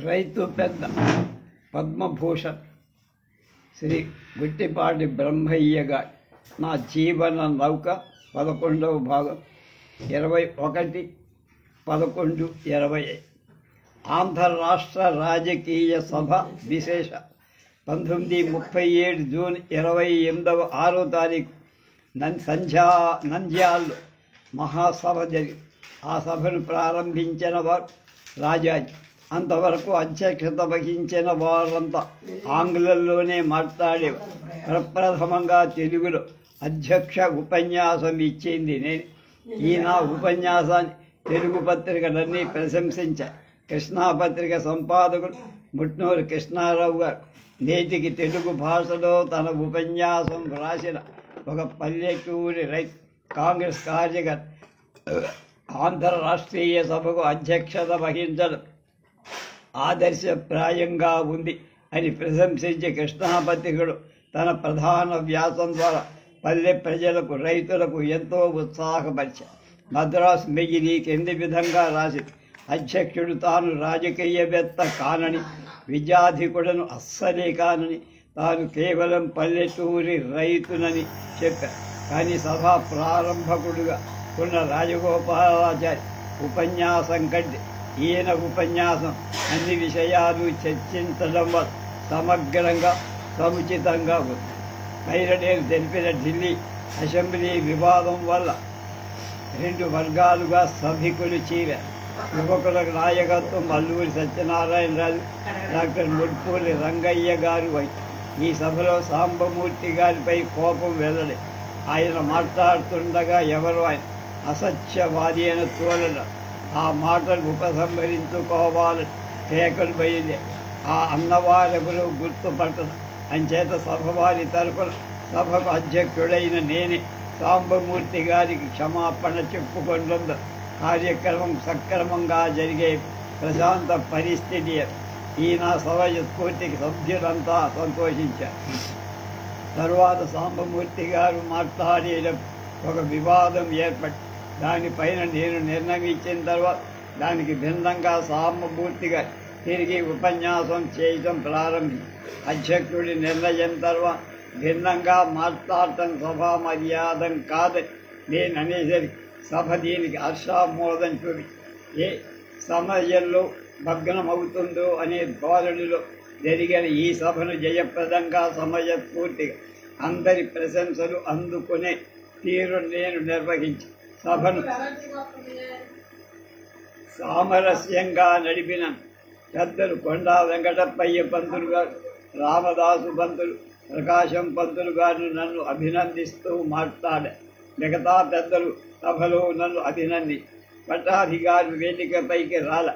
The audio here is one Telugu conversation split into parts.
రైతు పెద్ద పద్మభూషణ్ శ్రీ గుట్టిపాటి బ్రహ్మయ్య గారి నా జీవన నౌక 11వ భాగం 21/11/20. ఆంధ్ర రాష్ట్ర రాజకీయ సభ విశేష 1937 జూన్ 28వ తారీఖు నంద్యాలలో మహాసభ జరిగింది. ఆ సభను ప్రారంభించిన వారు రాజాజీ. అంతవరకు అధ్యక్షత వహించిన వారంతా ఆంగ్లంలోనే మాట్లాడేవారు. ప్రప్రథమంగా తెలుగులో అధ్యక్ష ఉపన్యాసం ఇచ్చింది నేను. ఈ నా ఉపన్యాసాన్ని తెలుగు పత్రికలన్నీ ప్రశంసించాయి. కృష్ణా పత్రిక సంపాదకుడు ముట్నూరు కృష్ణారావు గారు నేటికి తెలుగు భాషలో తన ఉపన్యాసం వ్రాసిన ఒక పల్లెటూరి రైతు కాంగ్రెస్ కార్యకర్త ఆంధ్ర రాష్ట్రీయ సభకు అధ్యక్షత వహించడం ఆదర్శప్రాయంగా ఉంది అని ప్రశంసించి కృష్ణా పత్రికడు తన ప్రధాన వ్యాసం ద్వారా పల్లె ప్రజలకు రైతులకు ఎంతో ఉత్సాహపరిచారు. మద్రాసు మెయిల్ కింది విధంగా రాసింది: అధ్యక్షుడు తాను రాజకీయవేత్త కానని, విద్యాధికుడను అస్సలే కానని, తాను కేవలం పల్లెటూరి రైతునని చెప్పారు. కానీ సభా ప్రారంభకుడుగా ఉన్న రాజగోపాలాచారి ఉపన్యాసం కంటే ఈయన ఉపన్యాసం అన్ని విషయాలు చర్చించడం వల్ల సమగ్రంగా సముచితంగా ఉంది. పైన నేను తెలిపిన ఢిల్లీ అసెంబ్లీ వివాదం వల్ల 2 వర్గాలుగా సభికులు చీరారు. యువకుల నాయకత్వం అల్లూరి సత్యనారాయణరాజు, డాక్టర్ ముడ్పూరి రంగయ్య గారు వైపు. ఈ సభలో సాంబమూర్తి గారిపై కోపం వెల్లడి. ఆయన మాట్లాడుతుండగా ఎవరు ఆయన అసత్యవాది అయిన తోలడం, ఆ మాటలు ఉపసంహరించుకోవాలని కేకలు బయలుదే. ఆ అన్నవారెవరూ గుర్తుపట్టడం అంచేత సభవారి తరపున సభకు అధ్యక్షుడైన నేనే సాంబమూర్తి గారికి క్షమాపణ చెప్పుకుంటుందో కార్యక్రమం సక్రమంగా జరిగే ప్రశాంత పరిస్థితి. ఈ నా సభ స్ఫూర్తికి సభ్యులంతా సంతోషించారు. తరువాత సాంబమూర్తి గారు మాట్లాడేటప్పుడు ఒక వివాదం ఏర్పడి దానిపైన నేను నిర్ణయించిన తర్వాత దానికి భిన్నంగా సాంబమూర్తి గారు తిరిగి ఉపన్యాసం చేయడం ప్రారంభించి అధ్యక్షుడి నిర్ణయం తర్వాత భిన్నంగా మాట్లాడటం సభా మర్యాదం కాదని నేను అనేసరికి సభ దీనికి హర్షామోదం చూపి ఏ సమయంలో భగ్నమవుతుందో అనే ధోరణిలో జరిగిన ఈ సభను జయప్రదంగా సమయస్ఫూర్తిగా అందరి ప్రశంసలు అందుకునే తీరు నేను నిర్వహించి సభను సామరస్యంగా నడిపిన పెద్దలు కొండా వెంకటప్పయ్య పంతులు గారు, రామదాసు పంతులు, ప్రకాశం పంతులు గారు నన్ను అభినందిస్తూ మాట్లాడారు. మిగతా పెద్దలు సభలో నన్ను అభినంది పట్టాధికారి వేదికపైకి రాల.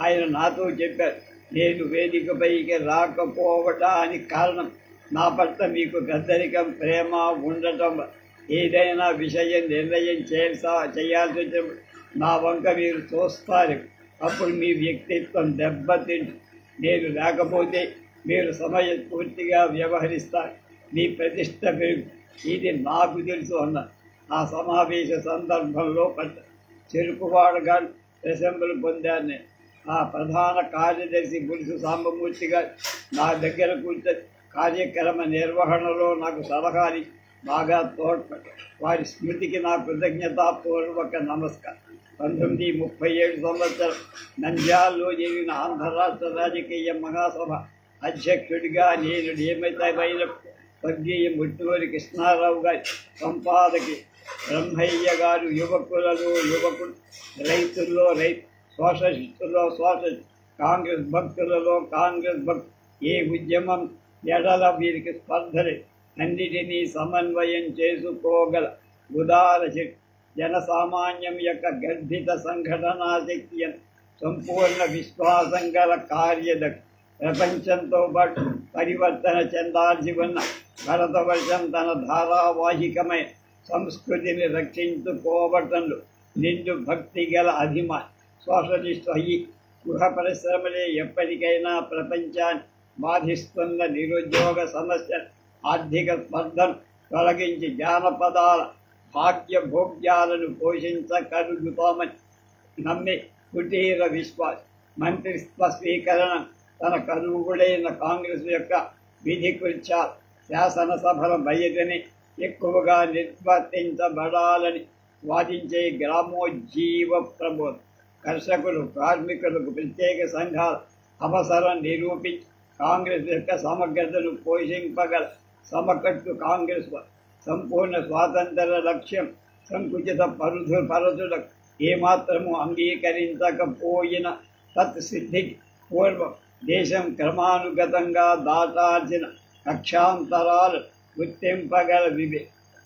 ఆయన నాతో చెప్పారు, నేను వేదికపైకి రాకపోవడానికి కారణం నా పట్ల మీకు పెద్దరికం, ప్రేమ ఉండటం. ఏదైనా విషయం నిర్ణయం చేయాల్సి వచ్చినప్పుడు నా వంక మీరు చూస్తారు. అప్పుడు మీ వ్యక్తిత్వం దెబ్బతింటు. నేను లేకపోతే మీరు సమయస్ఫూర్తిగా వ్యవహరిస్తారు, మీ ప్రతిష్ట పెరుగు. ఇది నాకు తెలుసు అన్న. ఆ సమావేశ సందర్భంలో చెరుకువాడగా ప్రశంసలు పొందాను నేను. ఆ ప్రధాన కార్యదర్శి గురుసు సాంబమూర్తి గారు నా దగ్గర కూర్చొని కార్యక్రమ నిర్వహణలో నాకు సలహాలు బాగా తోడ్పడ్డారు. వారి స్మృతికి నా కృతజ్ఞతాపూర్వక నమస్కారం. 1937 సంవత్సరం నంద్యాలలో జరిగిన ఆంధ్ర రాష్ట్ర రాజకీయ మహాసభ అధ్యక్షుడిగా నేను నియమితమైన స్వర్గీయ ముట్టూరి కృష్ణారావు గారి సంపాదకి బ్రహ్మయ్య గారు యువకులలో యువకుడు, రైతుల్లో రైతు, సోషలిస్టుల్లో సోషలిస్ట్, కాంగ్రెస్ భక్తులలో కాంగ్రెస్ భక్తు. ఏ ఉద్యమం ఎడల వీరికి స్పర్ధలే. అన్నిటినీ సమన్వయం చేసుకోగల ఉదార శక్తి, జనసామాన్యం యొక్క గర్భిత సంఘటనా శక్తి, సంపూర్ణ విశ్వాసం గల కార్యదక్ష. ప్రపంచంతో పాటు పరివర్తన చెందాల్సి ఉన్న భరతవర్షం తన ధారావాహికమైన సంస్కృతిని రక్షించుకోవటంలో నిండు భక్తి గల అభిమాని సోషలిస్టు అయ్యి గృహ పరిశ్రమలే ఎప్పటికైనా ప్రపంచాన్ని బాధిస్తున్న నిరుద్యోగ సమస్య, ఆర్థిక స్పర్ధను తొలగించి జానపదాల భాగ్య భోగ్యాలను పోషించగలుగుతామని నమ్మే కుటీర విశ్వాసం. మంత్రిత్వ స్వీకరణ తనకు అనుగుడైన కాంగ్రెస్ యొక్క విధి కృత్యా శాసనసభల బయటని ఎక్కువగా నిర్వర్తించబడాలని వాదించే గ్రామోజ్జీవ ప్రబోధం, కర్షకులు కార్మికులకు ప్రత్యేక సంఘాల అవసరం నిరూపించి కాంగ్రెస్ యొక్క సమగ్రతను పోషింపగల సమకట్టు కాంగ్రెస్ సంపూర్ణ స్వాతంత్ర లక్ష్యం సంకుచిత పరుదులకు ఏమాత్రము అంగీకరించకపోయిన తత్సిద్ధికి పూర్వం దేశం క్రమానుగతంగా దాటాల్సిన కక్షాంతరాలు గుర్తింపగల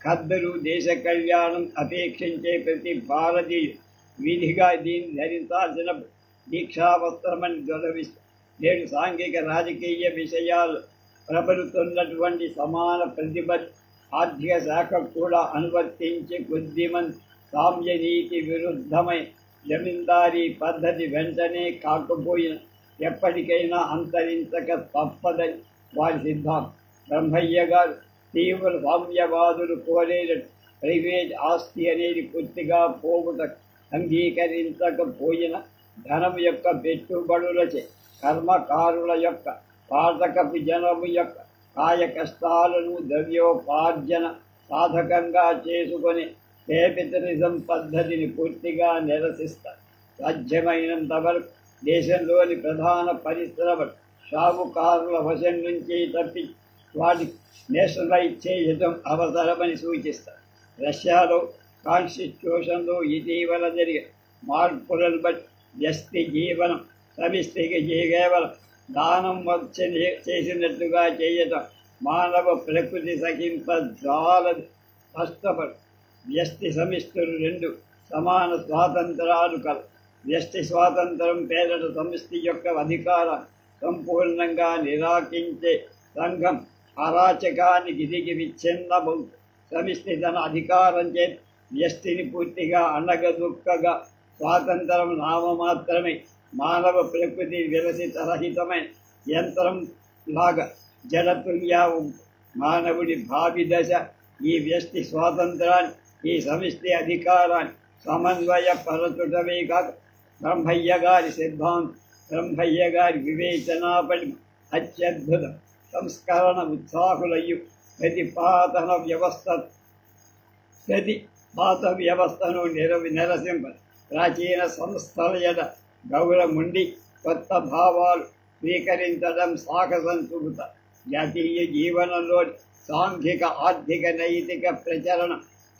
ఖద్దరు దేశ కళ్యాణం అపేక్షించే ప్రతి భారతీయుడు విధిగా దీన్ని ధరించాల్సిన దీక్షావస్త్రమని దురవిస్తూ నేడు సాంఘిక రాజకీయ విషయాలు ప్రబలుతున్నటువంటి సమాన ప్రతిభ ఆర్థిక శాఖ కూడా అనువర్తించి కొద్దిమంది సామ్యనీతి విరుద్ధమై జమీందారీ పద్ధతి వెంటనే కాకపోయిన ఎప్పటికైనా అంతరించక తప్పదని వారి సిద్ధాంతం. బ్రహ్మయ్య గారు తీవ్ర సామ్యవాదులు కోరేటట్టు ప్రైవేట్ ఆస్తి అనేది పూర్తిగా పోగుట అంగీకరించకపోయిన ధనం యొక్క పెట్టుబడులచే కర్మకారుల యొక్క పాఠకపు జనము యొక్క కాయ కష్టాలను ద్రవ్యోపార్జన సాధకంగా చేసుకొని క్యాపిటలిజం పద్ధతిని పూర్తిగా నిరసిస్తారు. సాధ్యమైనంత వరకు దేశంలోని ప్రధాన పరిశ్రమలు షావుకారుల వశం నుంచి తప్పి వాటికి నేషనలైజ్ చేయడం అవసరమని సూచిస్తారు. రష్యాలో కాన్స్టిట్యూషన్లో ఇటీవల జరిగే మార్పులను బట్టి వ్యక్తి జీవనం సమిష్టికి కేవలం దానం వచ్చి చేసినట్టుగా చేయటం మానవ ప్రకృతి సహింపజాలది. కష్టపడు వ్యక్తి సమిష్టులు రెండు సమాన స్వాతంత్రాలు కలవు. వ్యక్తి స్వాతంత్రం పేదల సమిష్టి యొక్క అధికారాన్ని సంపూర్ణంగా నిరాకరించే సంఘం అరాచకానికి దిగి విచ్ఛిన్నమవుతుంది. సమిష్టి తన అధికారం చే వ్యక్తిని పూర్తిగా అణగదొక్కగా స్వాతంత్రం నామమాత్రమే మానవ ప్రకృతి విరసితరహితమైన యంత్రం లాగా జడతుల్యా మానవుడి భావి దశ ఈ వ్యక్తి స్వాతంత్రాన్ని ఈ సమిష్టి అధికారాన్ని సమన్వయపరచుటమే కాక బ్రహ్మయ్య గారి సిద్ధాంతం, బ్రహ్మయ్య గారి వివేచనాపడి అత్యద్భుతం. సంస్కరణ ఉత్సాహులయ్యు ప్రతిపాత వ్యవస్థను నిరసింప ప్రాచీన సంస్థల ఎడ గౌరముండి కొత్త భావాలు స్వీకరించడం సాహసం చూపుతారు. జాతీయ జీవనంలోని సాంఘిక ఆర్థిక నైతిక ప్రచరణ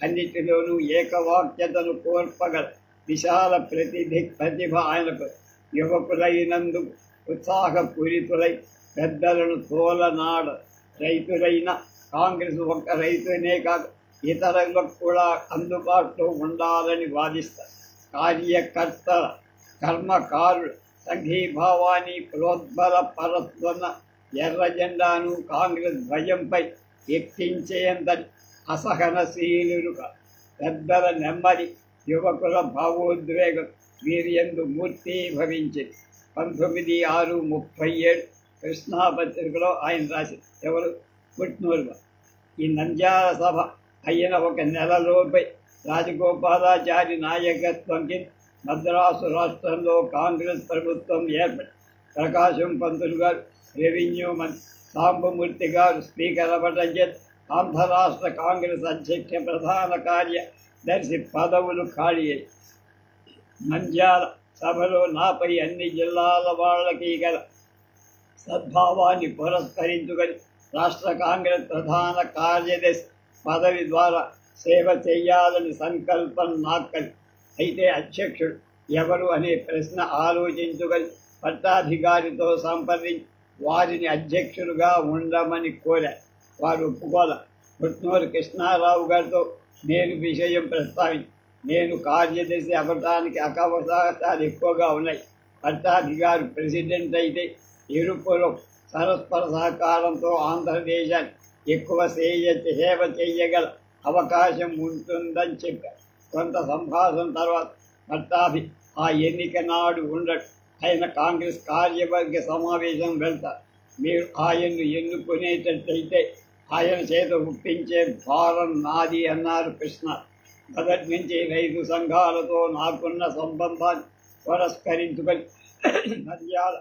అన్నిటిలోనూ ఏకవాక్యతను కోర్పగల విశాల ప్రతిభ ఆయనకు. యువకులైనందుకు ఉత్సాహపూరితులై పెద్దలను తోలనాడ రైతులైన కాంగ్రెస్ ఒక్క రైతునే కాక ఇతరులకు కూడా అందుబాటులో ఉండాలని వాదిస్తారు. కార్యకర్తల కర్మకారులు సంఘీభావాన్ని ప్రోద్బలపరుస్తున్న ఎర్ర జెండాను కాంగ్రెస్ ధ్వజంపై ఎక్కించేంత అసహనశీలులు పెద్దల నెమ్మది యువకుల భావోద్వేగం వీరియందు మూర్తీభవించింది. 19/6/37 కృష్ణాపత్రికలో ఆయన రాసింది. ఎవరు? పుట్నూరు. ఈ నంద్యాల సభ అయిన ఒక నెలలోపై రాజగోపాలాచారి నాయకత్వం కింద మద్రాసు రాష్ట్రంలో కాంగ్రెస్ ప్రభుత్వం ఏర్పడి ప్రకాశం పంతులు గారు రెవెన్యూ మంత్రి, సాంబమూర్తి గారు స్పీకర్ అవ్వటం చేత ఆంధ్ర రాష్ట్ర కాంగ్రెస్ అధ్యక్ష ప్రధాన కార్యదర్శి పదవులు ఖాళీ అయ్యాయి. నంద్యాల సభలో నాపై అన్ని జిల్లాల వాళ్ళకి గల సద్భావాన్ని పురస్కరించుకొని రాష్ట్ర కాంగ్రెస్ ప్రధాన కార్యదర్శి పదవి ద్వారా సేవ చేయాలని సంకల్పం నాకలి. అయితే అధ్యక్షుడు ఎవరు అనే ప్రశ్న ఆలోచించుకొని పట్టాధికారితో సంప్రదించి వారిని అధ్యక్షులుగా ఉండమని కోరారు. వారు ఒప్పుకోల. పుట్నూరు కృష్ణారావు గారితో నేను విషయం ప్రస్తావించి, నేను కార్యదర్శి అవ్వడానికి అవకాశాలు ఎక్కువగా ఉన్నాయి. పట్టాధికారి ప్రెసిడెంట్ అయితే ఇరుపులో పరస్పర సహకారంతో ఆంధ్రదేశాన్ని ఎక్కువ సేవ చేయగల అవకాశం ఉంటుందని చెప్పారు. కొంత సంభాషణ తర్వాత పట్టాభి ఆ ఎన్నిక నాడు ఉండడు. ఆయన కాంగ్రెస్ కార్యవర్గ సమావేశం వెళ్తారు. మీరు ఆయన్ను ఎన్నుకునేటట్టయితే ఆయన చేత ఒప్పించే భారం నాది అన్నారు కృష్ణ. మొదటి నుంచి రైతు సంఘాలతో నాకున్న సంబంధాన్ని పురస్కరించుకొని నంద్యాల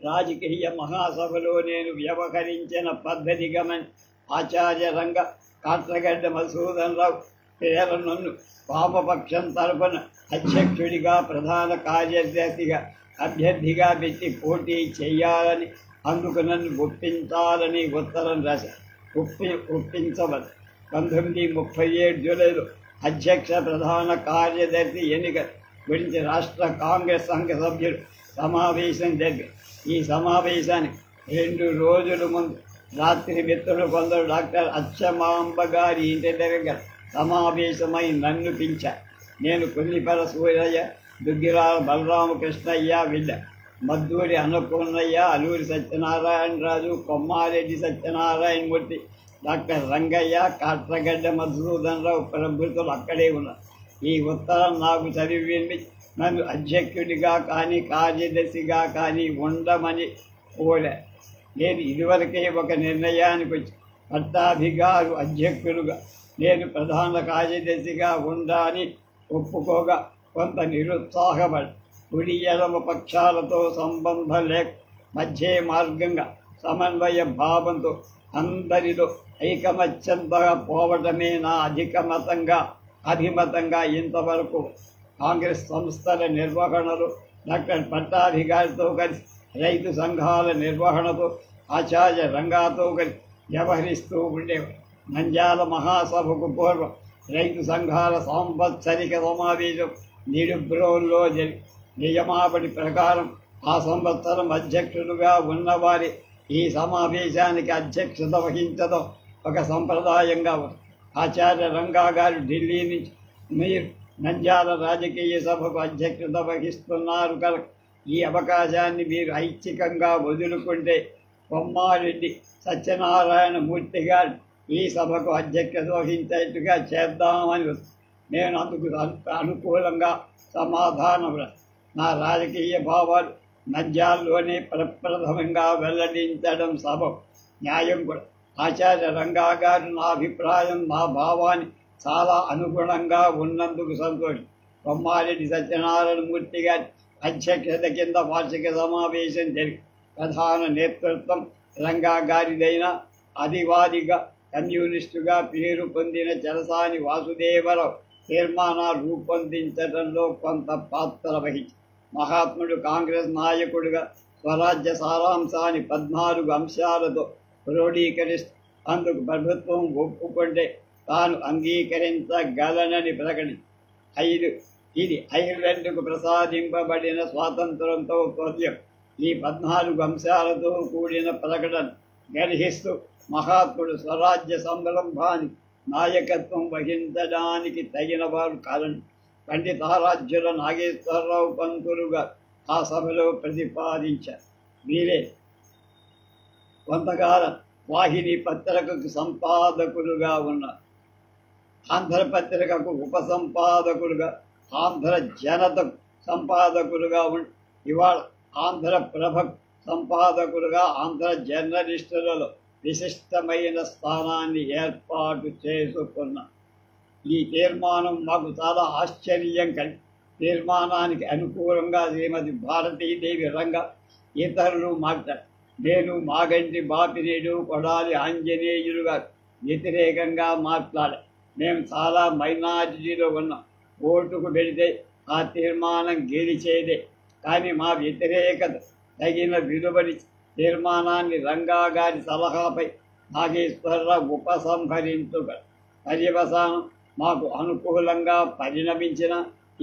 రాజకీయ మహాసభలో నేను వ్యవహరించిన పద్ధతి గమని ఆచార్య రంగ కాట్రగడ్డ మధుసూదన్ రావు పేర నన్ను వామపక్షం తరపున అధ్యక్షుడిగా ప్రధాన కార్యదర్శిగా అభ్యర్థిగా పెట్టి పోటీ చేయాలని అందుకు నన్ను ఒప్పించాలని ఉత్తరం రాశారు. ఒప్పించవద్దు. 1937 జూలైలో అధ్యక్ష ప్రధాన కార్యదర్శి ఎన్నిక గురించి రాష్ట్ర కాంగ్రెస్ సంఘ సభ్యులు సమావేశం జరిగింది. ఈ సమావేశానికి 2 రోజుల ముందు రాత్రి మిత్రులు కొందరు డాక్టర్ అచ్చమాంబ గారి ఇంటి దగ్గర సమావేశమై నన్ను పిలిచారు. నేను కొల్లిపర సూరయ్య, దుగ్గిరాల బలరామకృష్ణయ్య, విల్ల మద్దూరి అన్నపూర్ణయ్య, అల్లూరి సత్యనారాయణరాజు, కొమ్మారెడ్డి సత్యనారాయణమూర్తి, డాక్టర్ రంగయ్య, కాట్రగడ్డ మధుసూదన్ రావు ప్రభుత్వం అక్కడే ఉన్నారు. ఈ ఉత్తరం నాకు చదివి నన్ను అధ్యక్షుడిగా కానీ కార్యదర్శిగా కానీ ఉండమని కోరా. నేను ఇదివరకే ఒక నిర్ణయానికి వచ్చి పట్టాభిగారు అధ్యక్షులుగా నేను ప్రధాన కార్యదర్శిగా ఉండాలని ఒప్పుకోగా కొంత నిరుత్సాహపడి కుడి ఎడమ పక్షాలతో సంబంధం లేక మధ్య మార్గంగా సమన్వయ భావంతో అందరిలో ఐకమత్యంగా పోవడమే నా అభిమతంగా ఇంతవరకు కాంగ్రెస్ సంస్థల నిర్వహణలో డాక్టర్ పట్టాభిగారితో కలిసి రైతు సంఘాల నిర్వహణతో ఆచార్య రంగాతో కలిసి వ్యవహరిస్తూ ఉండేవారు. నంద్యాల మహాసభకు పూర్వం రైతు సంఘాల సంవత్సరిక సమావేశం నిడుబ్రోల్లో జరిగి నియమావళి ప్రకారం ఆ సంవత్సరం అధ్యక్షులుగా ఉన్నవారి ఈ సమావేశానికి అధ్యక్షత వహించడం ఒక సంప్రదాయంగా ఉంది. ఆచార్య రంగా గారు ఢిల్లీ నుంచి మీరు నంద్యాల రాజకీయ సభకు అధ్యక్షత వహిస్తున్నారు కనుక ఈ అవకాశాన్ని మీరు ఐచ్ఛికంగా వదులుకుంటే కొమ్మారెడ్డి సత్యనారాయణమూర్తి గారు ఈ సభకు అధ్యక్షత వహించేట్టుగా చేద్దామని నేను అందుకు అనుకూలంగా సమాధానం. నా రాజకీయ భావాలు నంద్యాలలోనే ప్రప్రథమంగా వెల్లడించడం సభ న్యాయం కూడా. ఆచార్య రంగా గారు నా అభిప్రాయం, నా భావాన్ని చాలా అనుగుణంగా ఉన్నందుకు సంతోషం. కొమ్మారెడ్డి సత్యనారాయణమూర్తి గారి అధ్యక్షత కింద వార్షిక సమావేశం జరిగి ప్రధాన నేతృత్వం రంగా గారిదైన అధివాదిగా కమ్యూనిస్టుగా పేరు పొందిన చలసాని వాసుదేవరావు తీర్మానాలు రూపొందించడంలో కొంత పాత్ర వహించి మహాత్ముడు కాంగ్రెస్ నాయకుడిగా స్వరాజ్య సారాంశాన్ని 14 అంశాలతో క్రోడీకరిస్తూ అందుకు ప్రభుత్వం ఒప్పుకుంటే తాను అంగీకరించగలనని ప్రకటించి ఇది ఐర్లాండ్కు ప్రసాదింపబడిన స్వాతంత్రంతో తోల్యం. ఈ 14 అంశాలతో కూడిన ప్రకటన గర్హిస్తూ మహాత్ముడు స్వరాజ్య సంరంభానికి నాయకత్వం వహించడానికి తగిన వారు కాదని పండితారాధ్యుల నాగేశ్వరరావు పంతులుగా ఆ సభలో ప్రతిపాదించారు. వీరే కొంతకాలం వాహిని పత్రికకు సంపాదకులుగా ఉన్నారు. ఆంధ్రపత్రికకు ఉపసంపాదకులుగా, ఆంధ్ర జనత సంపాదకులుగా ఇవాళ ఆంధ్రప్రభ సంపాదకులుగా ఆంధ్ర జర్నలిస్టులలో విశిష్టమైన స్థానాన్ని ఏర్పాటు చేసుకున్న ఈ తీర్మానం మాకు చాలా ఆశ్చర్యం కలిగి తీర్మానానికి అనుకూలంగా శ్రీమతి భారతీదేవి రంగా ఇతరులు మాట్లాడారు. నేను మాగంటి బాపినేడు కొడాలి ఆంజనేయులుగా వ్యతిరేకంగా మాట్లాడారు. మేము చాలా మైనారిటీలో ఉన్నాం. ఓటుకు పెడితే ఆ తీర్మానం గెలిచేదే. కానీ మా వ్యతిరేకత తగిన విలువని తీర్మానాన్ని రంగా గారి సలహాపై నాగేశ్వరరావు ఉపసంహరించుక పర్యవసానం మాకు అనుకూలంగా పరిణమించిన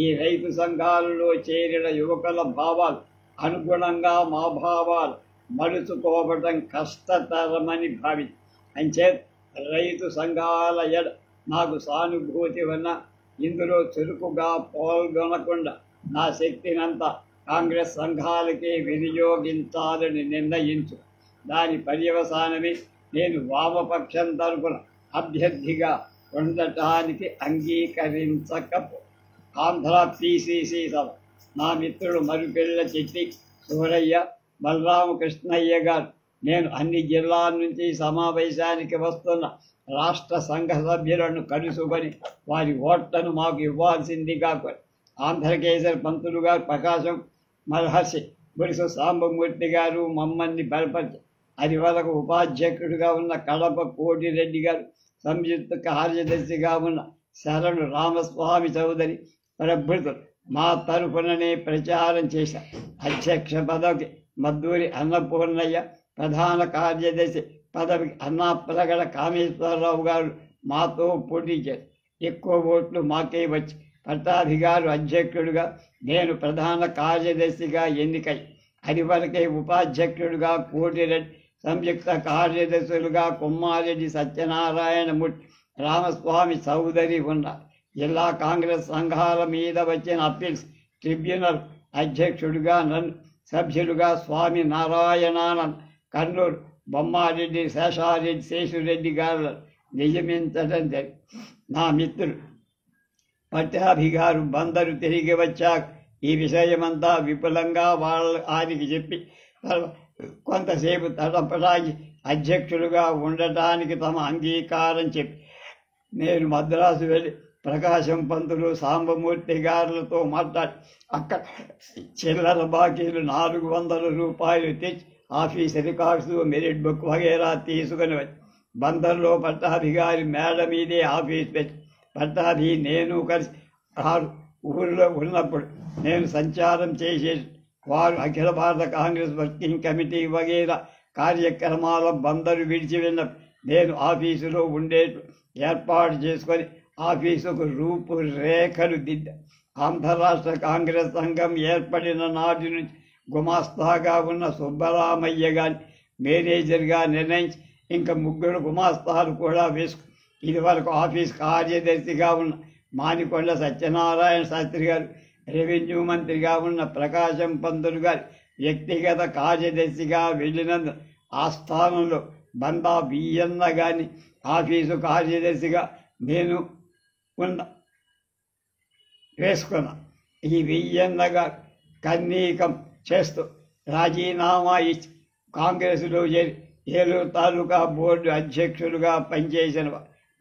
ఈ రైతు సంఘాలలో చేరిన యువకుల భావాలు అనుగుణంగా మా భావాలు మలుచుకోవడం కష్టతరమని భావించి అంచేత రైతు సంఘాల ఎడ నాకు సానుభూతి ఉన్న ఇందులో చురుకుగా పాల్గొనకుండా నా శక్తినంతా కాంగ్రెస్ సంఘాలకే వినియోగించాలని నిర్ణయించు. దాని పర్యవసానమే నేను వామపక్షం తరపున అభ్యర్థిగా ఉండటానికి అంగీకరించకపో. ఆంధ్ర పిసిసి సభ నా మిత్రుడు మరుపెళ్ళ చెట్టి సూరయ్య, బలరామకృష్ణయ్య గారు నేను అన్ని జిల్లాల నుంచి సమావేశానికి వస్తున్న రాష్ట్ర సంఘ సభ్యులను కలుసుకొని వారి ఓట్లను మాకు ఇవ్వాల్సిందిగా ఆంధ్రకేసరి పంతులు గారు ప్రకాశం, మహర్షి బుడిసు సాంబమూర్తి గారు మమ్మల్ని బలపరిచి అది వరకు ఉపాధ్యక్షుడిగా ఉన్న కడప కోటిరెడ్డి గారు, సంయుక్త కార్యదర్శిగా ఉన్న శరణు రామస్వామి చౌదరి ప్రభృతులు మా తరఫుననే ప్రచారం చేశారు. అధ్యక్ష పదవికి మద్దూరి అన్నపూర్ణయ్య, ప్రధాన కార్యదర్శి పదవికి అన్నాప్రగడ కామేశ్వరరావు గారు మాతో పోటీ చేశారు. ఎక్కువ ఓట్లు మాకే వచ్చి పట్టాభిగారు అధ్యక్షుడిగా, నేను ప్రధాన కార్యదర్శిగా ఎన్నికై అది వరకే ఉపాధ్యక్షుడిగా కోటిరెడ్డి, సంయుక్త కార్యదర్శులుగా కుమ్మారెడ్డి సత్యనారాయణమూర్తి, రామస్వామి చౌదరి ఉన్నారు. జిల్లా కాంగ్రెస్ సంఘాల మీద వచ్చిన అప్పీల్స్ ట్రిబ్యునల్ అధ్యక్షుడిగా నన్ను, సభ్యులుగా స్వామి నారాయణానంద్, కర్నూలు బొమ్మారెడ్డి, శేషారెడ్డి, శేషురెడ్డి గారు నియమించడం జరిగింది. నా మిత్రులు పట్టాభిగారు బందరు తిరిగి వచ్చాక ఈ విషయమంతా విపులంగా వారికి చెప్పి కొంతసేపు తడపడానికి అధ్యక్షులుగా ఉండటానికి తమ అంగీకారం చెప్పి నేను మద్రాసు వెళ్ళి ప్రకాశం పంతులు, సాంబమూర్తి గారులతో మాట్లాడి అక్కడ చిల్లర బాకీలు 400 రూపాయలు తెచ్చి ఆఫీస్ రికార్డ్స్, మెరిట్ బుక్ వగేరా తీసుకుని వచ్చి బందర్లో పట్టాభిగారి మేడ మీదే ఆఫీస్ పెట్టి పట్టాభి నేను కలిసి ఊరిలో ఉన్నప్పుడు నేను సంచారం చేసేది. వారు అఖిల భారత కాంగ్రెస్ వర్కింగ్ కమిటీ వగేరా కార్యక్రమాల బందరు విడిచి వెళ్ళిన నేను ఆఫీసులో ఉండేట్టు ఏర్పాటు చేసుకొని ఆఫీసుకు రూపురేఖలు దిద్దా. ఆంధ్ర రాష్ట్ర కాంగ్రెస్ సంఘం ఏర్పడిన నాటి నుంచి గుమాస్తాగా ఉన్న సుబ్బరామయ్య గారిని మేనేజర్గా నిర్ణయించి ఇంకా 3 గుమాస్తాలు కూడా వేసుకు ఇది వరకు ఆఫీస్ కార్యదర్శిగా ఉన్న మానికొండ సత్యనారాయణ శాస్త్రి గారు, రెవెన్యూ మంత్రిగా ఉన్న ప్రకాశం పంతులు గారు వ్యక్తిగత కార్యదర్శిగా వెళ్ళినందు ఆ స్థానంలో బందా బియ్యన్న గారిని ఆఫీసు కార్యదర్శిగా నేను వేసుకున్నా. ఈ బియ్యన్న గారు కన్నీకం చేస్తూ రాజీనామా ఇచ్చి కాంగ్రెస్లో చేరి ఏలూరు తాలూకా బోర్డు అధ్యక్షులుగా పనిచేసిన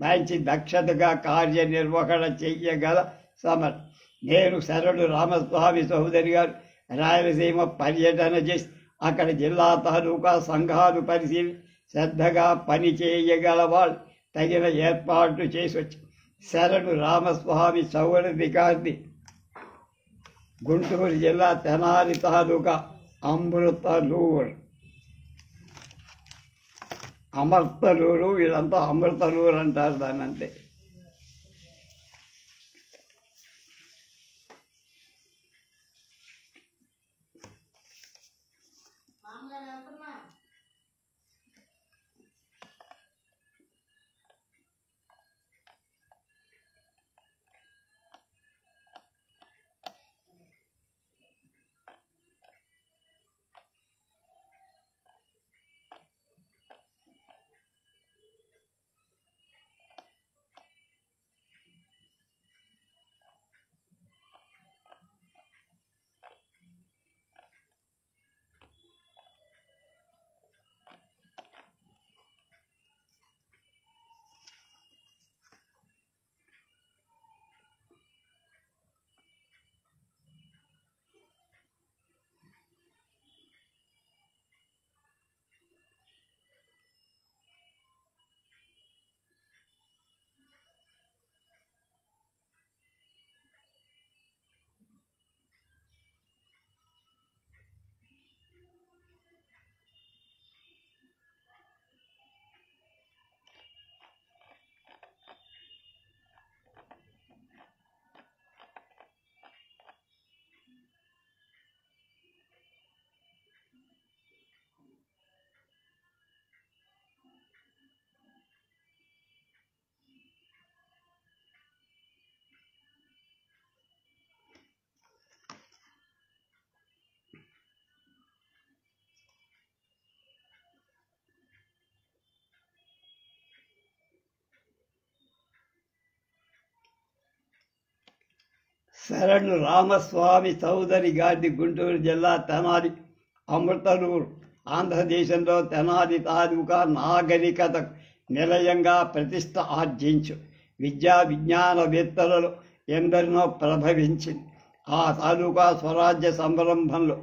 మంచి దక్షతగా కార్యనిర్వహణ చెయ్యగల సమర్థ. నేను శరణు రామస్వామి చౌదరి గారు రాయలసీమ పర్యటన చేసి అక్కడ జిల్లా తాలూకా సంఘాలు పరిశీలి శ్రద్ధగా పని చేయగల వాళ్ళు తగిన ఏర్పాట్లు చేసి వచ్చి శరణు రామస్వామి చౌదరి గారిని గుంటూరు జిల్లా తెనాలి తాలూకా అమర్తలూరు వీళ్ళంతా అమృతలూరు అంటారు దాన్ని అంతే. శరణు రామస్వామి చౌదరి గారి గుంటూరు జిల్లా తెనాలి అమృతలూరు ఆంధ్రదేశంలో తెనాలి తాలూకా నాగరికత నిలయంగా ప్రతిష్ట ఆర్జించు విద్యా విజ్ఞానవేత్తలలో ఎందరినో ప్రభవించింది. ఆ తాలూకా స్వరాజ్య సంరంభంలో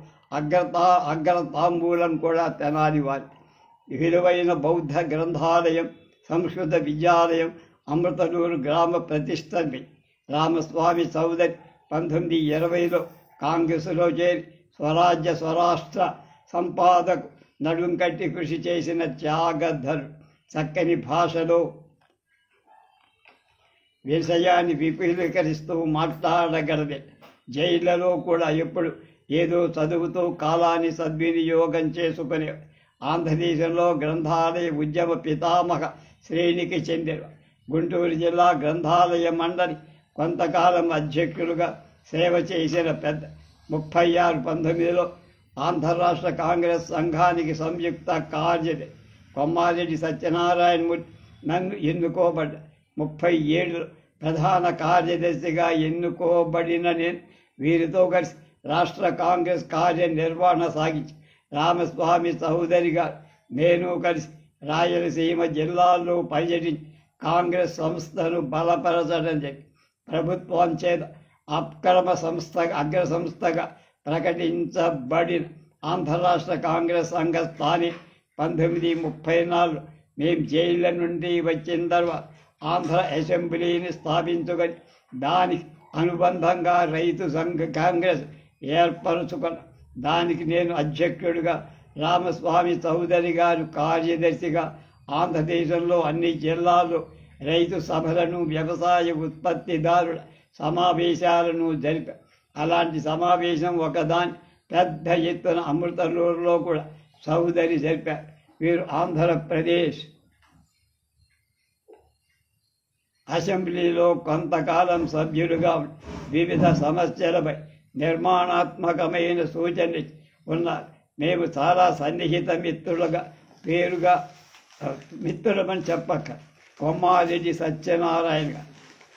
అగ్రతాంబూలం కూడా తెనాలి వారి విలువైన బౌద్ధ గ్రంథాలయం, సంస్కృత విద్యాలయం అమృతలూరు గ్రామ ప్రతిష్టని రామస్వామి చౌదరి 1920లో కాంగ్రెసులో చేరి స్వరాష్ట్ర సంపాదకు నడుం కట్టి కృషి చేసిన త్యాగధరు. చక్కని భాషలో విషయాన్ని విపులీకరిస్తూ మాట్లాడగలదే. జైళ్లలో కూడా ఎప్పుడు ఏదో చదువుతూ కాలాన్ని సద్వినియోగం చేసుకునే ఆంధ్రదేశంలో గ్రంథాలయ ఉద్యమ పితామహ శ్రేణికి చెందిన గుంటూరు జిల్లా గ్రంథాలయ మండలి కొంతకాలం అధ్యక్షులుగా సేవ చేసిన పెద్ద 1936లో ఆంధ్ర రాష్ట్ర కాంగ్రెస్ సంఘానికి సంయుక్త కార్యదర్శి కొమ్మారెడ్డి సత్యనారాయణమూర్తి నన్ను ఎన్నుకోబడ్డ 37 ప్రధాన కార్యదర్శిగా ఎన్నుకోబడిన నేను వీరితో కలిసి రాష్ట్ర కాంగ్రెస్ కార్యనిర్వహణ సాగించి రామస్వామి చౌదరి గారు నేను కలిసి రాయలసీమ జిల్లాల్లో పర్యటించి కాంగ్రెస్ సంస్థను బలపరచడం జరిగింది. ప్రభుత్వం చేత అగ్ర సంస్థగా ప్రకటించబడిన ఆంధ్ర రాష్ట్ర కాంగ్రెస్ సంఘ స్థాని 1934 మేము జైళ్ళ నుండి వచ్చిన తర్వాత ఆంధ్ర అసెంబ్లీని స్థాపించుకొని దానికి అనుబంధంగా రైతు సంఘ కాంగ్రెస్ ఏర్పరచుకున్న దానికి నేను అధ్యక్షుడిగా, రామస్వామి చౌదరి గారు కార్యదర్శిగా ఆంధ్రదేశంలో అన్ని జిల్లాల్లో రైతు సభలను, వ్యవసాయ ఉత్పత్తిదారుల సమావేశాలను జరిపారు. అలాంటి సమావేశం ఒకదాని పెద్ద ఎత్తున అమృతలూరులో కూడా చౌదరి జరిపారు. వీరు ఆంధ్రప్రదేశ్ అసెంబ్లీలో కొంతకాలం సభ్యులుగా వివిధ సమస్యలపై నిర్మాణాత్మకమైన సూచనలు ఉన్నారు. మేము చాలా సన్నిహిత మిత్రులమని చెప్పక కొమ్మారెడ్డి సత్యనారాయణ గారు,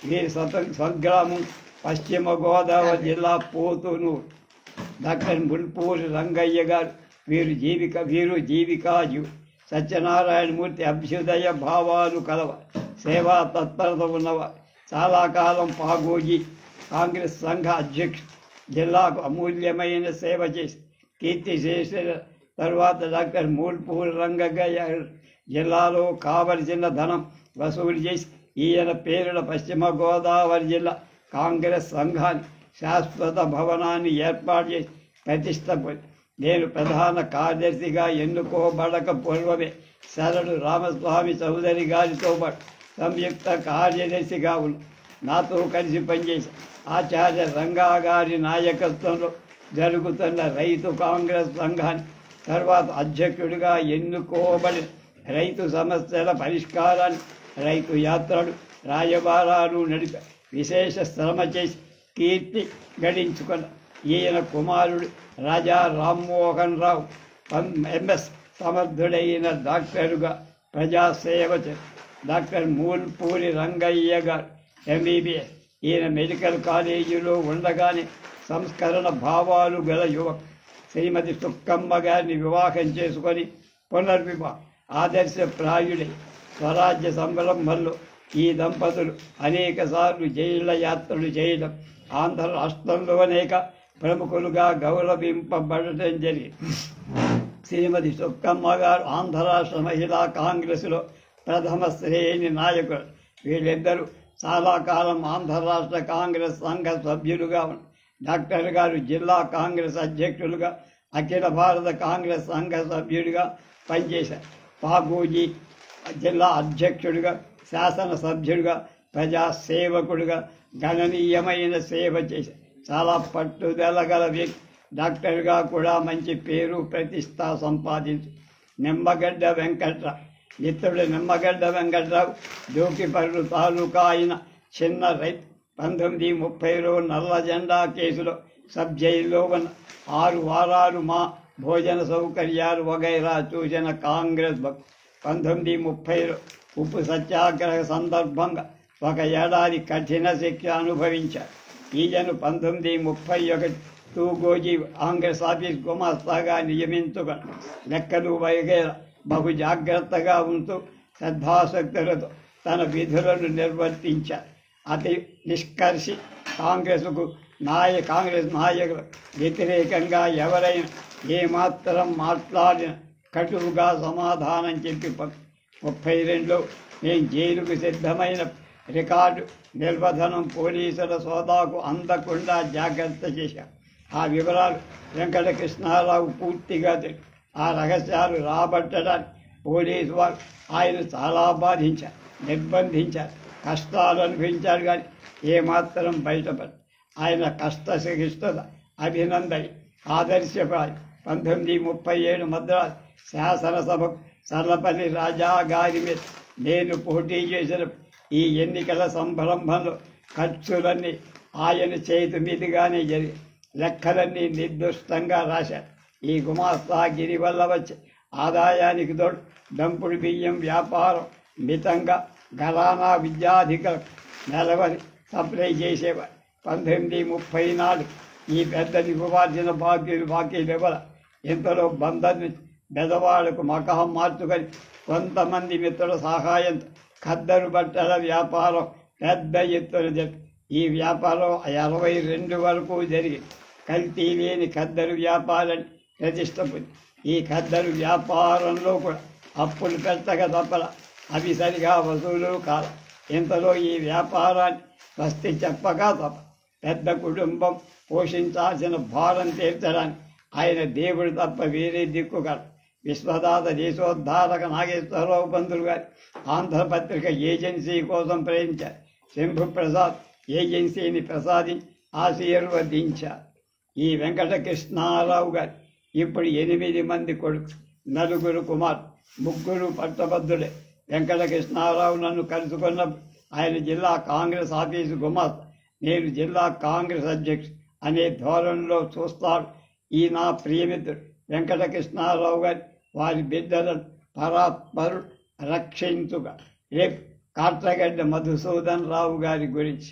వీరి స్వగ్రామం పశ్చిమ గోదావరి జిల్లా పోతునూరు. డాక్టర్ ముల్పూరి రంగయ్య గారు, వీరు జీవికాజు. సత్యనారాయణమూర్తి అభ్యుదయ భావాలు కలవారు, సేవా తత్పరత ఉన్నవారు. చాలా కాలం పాగోజీ కాంగ్రెస్ సంఘ అధ్యక్షుడు, జిల్లాకు అమూల్యమైన సేవ చేసి కీర్తి చేసిన తర్వాత డాక్టర్ మూల్పూరి రంగయ్య జిల్లాలో కావలసిన ధనం వసూలు చేసి ఈయన పేరున పశ్చిమ గోదావరి జిల్లా కాంగ్రెస్ సంఘాన్ని శాశ్వత భవనాన్ని ఏర్పాటు చేసి ప్రతిష్టపడి నేను ప్రధాన కార్యదర్శిగా ఎన్నుకోబడక పూర్వమే శరణు రామస్వామి చౌదరి గారితో పాటు సంయుక్త కార్యదర్శిగా ఉన్న నాతో కలిసి పనిచేసి ఆచార్య రంగా గారి నాయకత్వంలో జరుగుతున్న రైతు కాంగ్రెస్ సంఘాన్ని తర్వాత అధ్యక్షుడిగా ఎన్నుకోబడిన రైతు సమస్యల పరిష్కారాన్ని, రైతు యాత్రలు, రాయబారాలు నడిపి విశేష శ్రమ చేసి కీర్తి గడించుకున్న ఈయన కుమారుడు రాజా రామ్మోహన్ రావు ఎంఎస్ సమర్థుడైన డాక్టరుగా ప్రజాసేవ డాక్టర్ మూల్పూరి రంగయ్య గారు ఎంబీబీఎస్. ఈయన మెడికల్ కాలేజీలో ఉండగానే సంస్కరణ భావాలు గల యువకు శ్రీమతి సుక్కమ్మ గారిని వివాహం చేసుకొని పునర్వివాహం ఆదర్శప్రాయుడై స్వరాజ్య సంరంభంలో ఈ దంపతులు అనేక సార్లు జైళ్ల యాత్రలు చేయడం, ఆంధ్ర రాష్ట్రంలో అనేక ప్రముఖులుగా గౌరవింపబడటం జరిగింది. శ్రీమతి సుక్కమ్మ గారు ఆంధ్ర రాష్ట్ర మహిళా కాంగ్రెస్లో ప్రథమ శ్రేణి నాయకులు. వీళ్ళిద్దరూ చాలా కాలం ఆంధ్ర రాష్ట్ర కాంగ్రెస్ సంఘ సభ్యులుగా ఉన్న డాక్టర్ గారు జిల్లా కాంగ్రెస్ అధ్యక్షులుగా, అఖిల భారత కాంగ్రెస్ సంఘ సభ్యుడిగా పనిచేశారు. పాగోజీ జిల్లా అధ్యక్షుడిగా, శాసనసభ్యుడిగా, ప్రజాసేవకుడిగా గణనీయమైన సేవ చేశారు. చాలా పట్టుదల గల వ్యక్తి. డాక్టర్గా కూడా మంచి పేరు ప్రతిష్ట సంపాదించు. నిమ్మగడ్డ వెంకట్రావు మిత్రుడు నిమ్మగడ్డ వెంకట్రావు జోకిపర్రు తాలూకా అయిన చిన్న రైతు. 1930లో నల్ల జెండా కేసులో సబ్ జైల్లో ఉన్న 6 వారాలు మా భోజన సౌకర్యాలు వగైరా చూసిన కాంగ్రెస్ భక్తు 1930లో ఉప్పు సత్యాగ్రహ సందర్భంగా 1 ఏడాది కఠిన శిక్ష అనుభవించారు. ఈయన 1931 తూగోజీ కాంగ్రెస్ ఆఫీస్ గుమాస్తాగా నియమించుకొని లెక్కలు వగైరా బహు జాగ్రత్తగా ఉంటూ శ్రద్ధాశక్తులతో తన విధులను నిర్వర్తించారు. అతి నిష్కర్షి కాంగ్రెస్కు కాంగ్రెస్ నాయకులు వ్యతిరేకంగా ఎవరైనా ఏమాత్రం మాట్లాడిన కటువుగా సమాధానం చెప్పి 32లో మేము జైలుకు సిద్ధమైన రికార్డు నిల్వధనం పోలీసుల సోదాకు అందకుండా జాగ్రత్త చేశాం. ఆ వివరాలు వెంకటకృష్ణారావు పూర్తిగా తెలుసు. ఆ రహస్యాలు రాబట్టడానికి పోలీసు వారు ఆయన చాలా బాధించారు, నిర్బంధించారు, కష్టాలు అనుభవించారు. కానీ ఏమాత్రం బయటపడి ఆయన కష్టశిక్షత అభినందని ఆదర్శప్రాయం. 1937 మద్రాసు శాసనసభకు సర్లపల్లి రాజా గారి మీద నేను పోటీ చేసిన ఈ ఎన్నికల సంరంభంలో ఖర్చులన్నీ ఆయన చేతి మీదుగానే జరిగి లెక్కలన్నీ నిర్దుష్టంగా రాశారు. ఈ గుమాస్తాగిరి వల్ల వచ్చే ఆదాయానికి తోడు దంపుడు బియ్యం వ్యాపారం మితంగా ఘరానా విద్యాధికులకు నెలవని సప్లై చేసేవారు. 1934 ఈ పెద్ద దిగుబార్చిన బాకీలు ఇవ్వాల. ఇంతలో బందర్ నుంచి బెదవాడకు మకాం మార్చుకొని కొంతమంది మిత్రుల సహాయంతో ఖద్దరు బట్టల వ్యాపారం పెద్ద ఎత్తున జరిగి ఈ వ్యాపారం 62 వరకు జరిగి కల్తీ లేని ఖద్దరు వ్యాపారాన్ని ప్రతిష్ట పొంది ఈ ఖద్దరు వ్యాపారంలో కూడా అప్పులు పెట్టక తప్పల అవి సరిగా వసూలు కాల. ఇంతలో ఈ వ్యాపారాన్ని స్వస్తి చెప్పగా తప్ప పెద్ద కుటుంబం పోషించాల్సిన భారం తీర్చడానికి ఆయన దేవుడు తప్ప వేరే దిక్కు కాదు. విశ్వదాత దేశోద్ధారక నాగేశ్వరరావు పంతులు గారి ఆంధ్రపత్రిక ఏజెన్సీ కోసం ప్రయత్నించారు. శంభు ప్రసాద్ ఏజెన్సీని ప్రసాదించి ఆశీర్వదించారు. ఈ వెంకటకృష్ణారావు గారు ఇప్పుడు 8 మంది కొడుకు, 4 కుమార్, 3 పట్టభద్రులే. వెంకటకృష్ణారావు నన్ను కలుసుకున్నప్పుడు ఆయన జిల్లా కాంగ్రెస్ ఆఫీసు గుమాస్తా, నేను జిల్లా కాంగ్రెస్ అధ్యక్షుడు అనే ధోరణిలో చూస్తాడు. ఈ నా ప్రియమిత్రుడు వెంకటకృష్ణారావు గారి వారి బిడ్డలను పరాత్పరుడు రక్షించుగా. రేపు కాట్రగడ్డ మధుసూదన్ రావు గారి గురించి